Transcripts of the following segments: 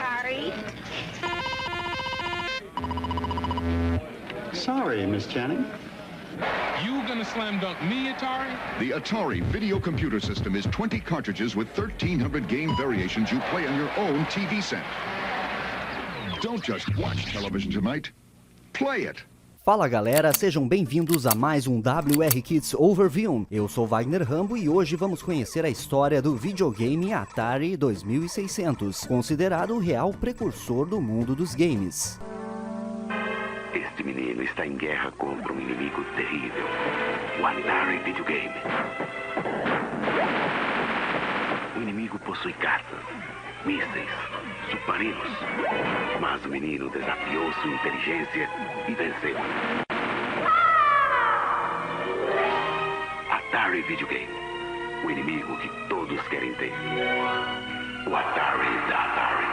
Atari. Sorry, Miss Channing. You gonna slam dunk me, Atari? The Atari video computer system is 20 cartridges with 1,300 game variations you play on your own TV set. Don't just watch television tonight. Play it. Fala galera, sejam bem-vindos a mais um WR Kids Overview. Eu sou Wagner Rambo e hoje vamos conhecer a história do videogame Atari 2600, considerado o real precursor do mundo dos games. Este menino está em guerra contra um inimigo terrível, o Atari Videogame. O inimigo possui caças, mísseis, submarinos, mas o menino desafiou sua inteligência e venceu. Atari Videogame, o inimigo que todos querem ter. O Atari da Atari.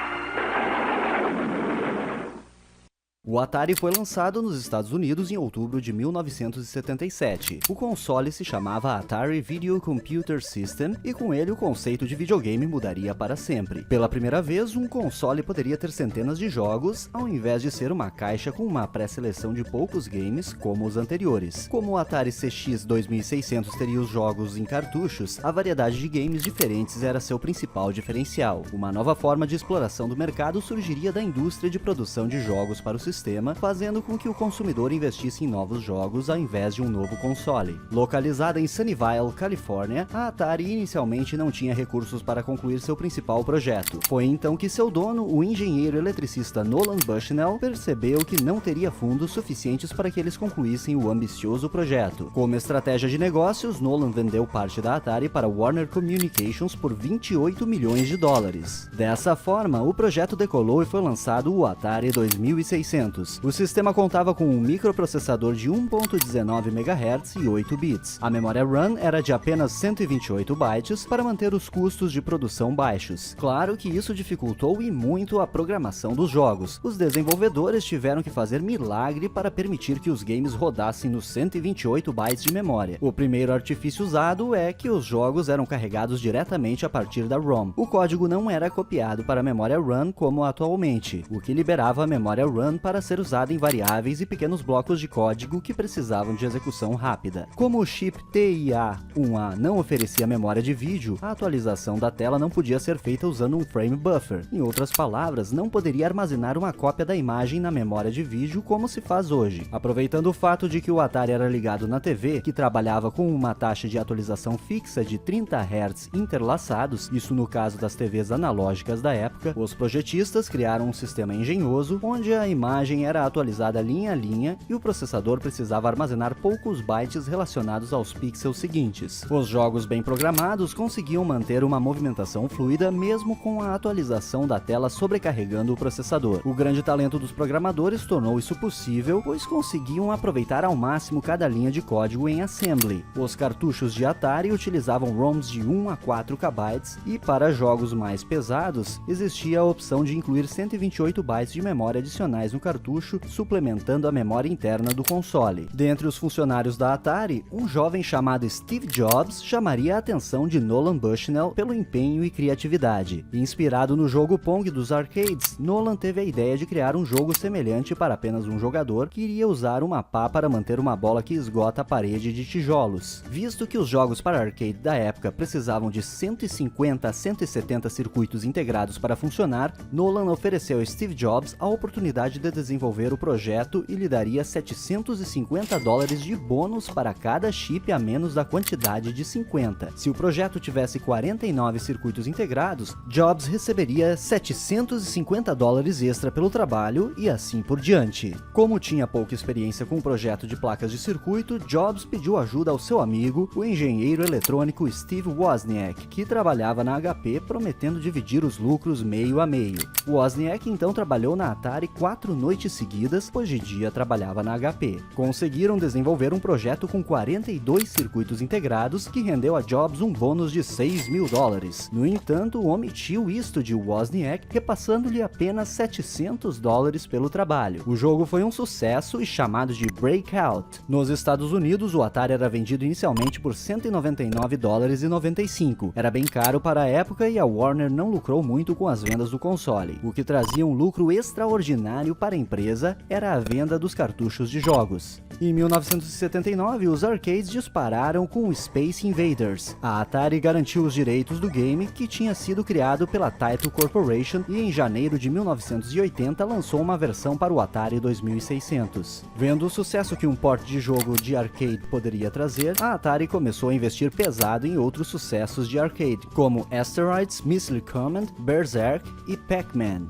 O Atari foi lançado nos Estados Unidos em outubro de 1977. O console se chamava Atari Video Computer System e com ele o conceito de videogame mudaria para sempre. Pela primeira vez, um console poderia ter centenas de jogos, ao invés de ser uma caixa com uma pré-seleção de poucos games como os anteriores. Como o Atari CX 2600 teria os jogos em cartuchos, a variedade de games diferentes era seu principal diferencial. Uma nova forma de exploração do mercado surgiria da indústria de produção de jogos para o sistema, fazendo com que o consumidor investisse em novos jogos ao invés de um novo console. Localizada em Sunnyvale, Califórnia, a Atari inicialmente não tinha recursos para concluir seu principal projeto. Foi então que seu dono, o engenheiro eletricista Nolan Bushnell, percebeu que não teria fundos suficientes para que eles concluíssem o ambicioso projeto. Como estratégia de negócios, Nolan vendeu parte da Atari para Warner Communications por 28 milhões de dólares. Dessa forma, o projeto decolou e foi lançado o Atari 2600. O sistema contava com um microprocessador de 1.19 MHz e 8 bits. A memória RAM era de apenas 128 bytes para manter os custos de produção baixos. Claro que isso dificultou e muito a programação dos jogos. Os desenvolvedores tiveram que fazer milagre para permitir que os games rodassem nos 128 bytes de memória. O primeiro artifício usado é que os jogos eram carregados diretamente a partir da ROM. O código não era copiado para a memória RAM como atualmente, o que liberava a memória RAM para ser usada em variáveis e pequenos blocos de código que precisavam de execução rápida. Como o chip TIA-1A não oferecia memória de vídeo, a atualização da tela não podia ser feita usando um frame buffer. Em outras palavras, não poderia armazenar uma cópia da imagem na memória de vídeo como se faz hoje. Aproveitando o fato de que o Atari era ligado na TV, que trabalhava com uma taxa de atualização fixa de 30 Hz interlaçados, isso no caso das TVs analógicas da época, os projetistas criaram um sistema engenhoso onde a imagem era atualizada linha a linha e o processador precisava armazenar poucos bytes relacionados aos pixels seguintes. Os jogos bem programados conseguiam manter uma movimentação fluida mesmo com a atualização da tela sobrecarregando o processador. O grande talento dos programadores tornou isso possível, pois conseguiam aproveitar ao máximo cada linha de código em assembly. Os cartuchos de Atari utilizavam ROMs de 1 a 4 KB e para jogos mais pesados existia a opção de incluir 128 bytes de memória adicionais no cartucho, suplementando a memória interna do console. Dentre os funcionários da Atari, um jovem chamado Steve Jobs chamaria a atenção de Nolan Bushnell pelo empenho e criatividade. Inspirado no jogo Pong dos arcades, Nolan teve a ideia de criar um jogo semelhante para apenas um jogador que iria usar uma pá para manter uma bola que esgota a parede de tijolos. Visto que os jogos para arcade da época precisavam de 150 a 170 circuitos integrados para funcionar, Nolan ofereceu a Steve Jobs a oportunidade de desenvolver o projeto e lhe daria $750 de bônus para cada chip a menos da quantidade de 50. Se o projeto tivesse 49 circuitos integrados, Jobs receberia $750 extra pelo trabalho e assim por diante. Como tinha pouca experiência com o projeto de placas de circuito, Jobs pediu ajuda ao seu amigo, o engenheiro eletrônico Steve Wozniak, que trabalhava na HP, prometendo dividir os lucros meio a meio. Wozniak então trabalhou na Atari 4 noites noites seguidas, pois de dia trabalhava na HP. Conseguiram desenvolver um projeto com 42 circuitos integrados que rendeu a Jobs um bônus de $6.000. No entanto, omitiu isto de Wozniak, repassando-lhe apenas $700 pelo trabalho. O jogo foi um sucesso e chamado de Breakout. Nos Estados Unidos, o Atari era vendido inicialmente por $199,95. Era bem caro para a época e a Warner não lucrou muito com as vendas do console. O que trazia um lucro extraordinário para a empresa era a venda dos cartuchos de jogos. Em 1979, os arcades dispararam com o Space Invaders. A Atari garantiu os direitos do game, que tinha sido criado pela Taito Corporation, e em janeiro de 1980 lançou uma versão para o Atari 2600. Vendo o sucesso que um port de jogo de arcade poderia trazer, a Atari começou a investir pesado em outros sucessos de arcade, como Asteroids, Missile Command, Berserk e Pac-Man.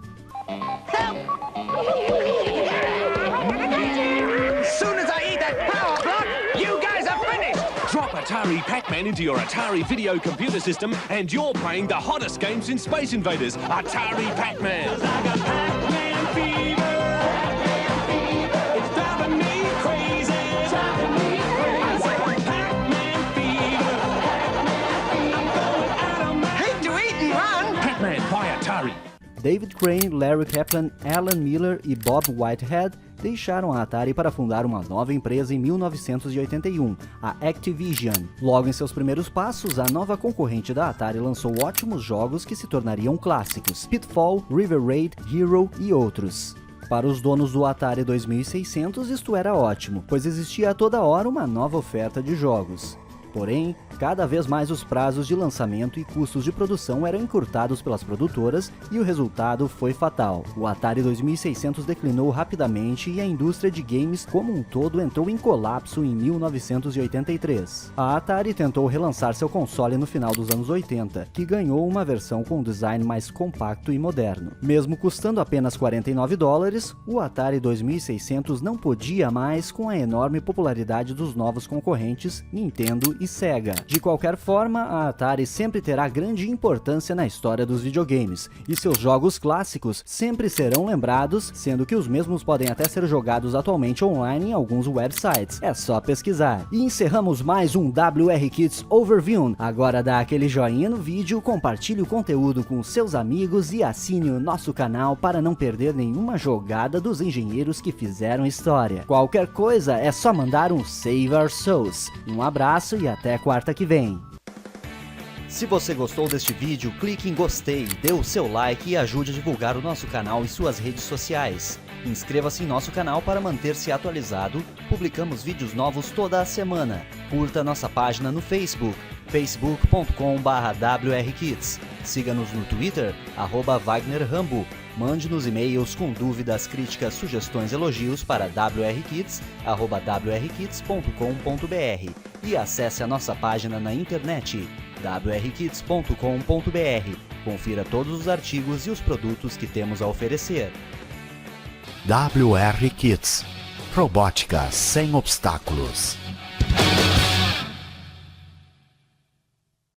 Drop Atari Pac-Man into your Atari video computer system and you're playing the hottest game since Space Invaders, Atari Pac-Man. It's driving me crazy. Pac-Man fever. I'm going out of my head to eat and run. Pac-Man by Atari. David Crane, Larry Kaplan, Alan Miller e Bob Whitehead deixaram a Atari para fundar uma nova empresa em 1981, a Activision. Logo em seus primeiros passos, a nova concorrente da Atari lançou ótimos jogos que se tornariam clássicos: Pitfall, River Raid, Hero e outros. Para os donos do Atari 2600, isto era ótimo, pois existia a toda hora uma nova oferta de jogos. Porém, cada vez mais os prazos de lançamento e custos de produção eram encurtados pelas produtoras e o resultado foi fatal. O Atari 2600 declinou rapidamente e a indústria de games como um todo entrou em colapso em 1983. A Atari tentou relançar seu console no final dos anos 80, que ganhou uma versão com um design mais compacto e moderno. Mesmo custando apenas $49, o Atari 2600 não podia mais com a enorme popularidade dos novos concorrentes Nintendo e Sega. De qualquer forma, a Atari sempre terá grande importância na história dos videogames, e seus jogos clássicos sempre serão lembrados, sendo que os mesmos podem até ser jogados atualmente online em alguns websites. É só pesquisar. E encerramos mais um WR Kids Overview. Agora dá aquele joinha no vídeo, compartilhe o conteúdo com seus amigos e assine o nosso canal para não perder nenhuma jogada dos engenheiros que fizeram história. Qualquer coisa é só mandar um Save Our Souls. Um abraço e até quarta que vem. Se você gostou deste vídeo, clique em gostei, dê o seu like e ajude a divulgar o nosso canal em suas redes sociais. Inscreva-se em nosso canal para manter-se atualizado, publicamos vídeos novos toda a semana. Curta nossa página no Facebook, facebook.com/WRKids. Siga-nos no Twitter, @WagnerRambo. Mande-nos e-mails com dúvidas, críticas, sugestões, elogios para wrkids@wrkids.com.br e acesse a nossa página na internet wrkids.com.br. Confira todos os artigos e os produtos que temos a oferecer. WR Kids. Robótica sem obstáculos.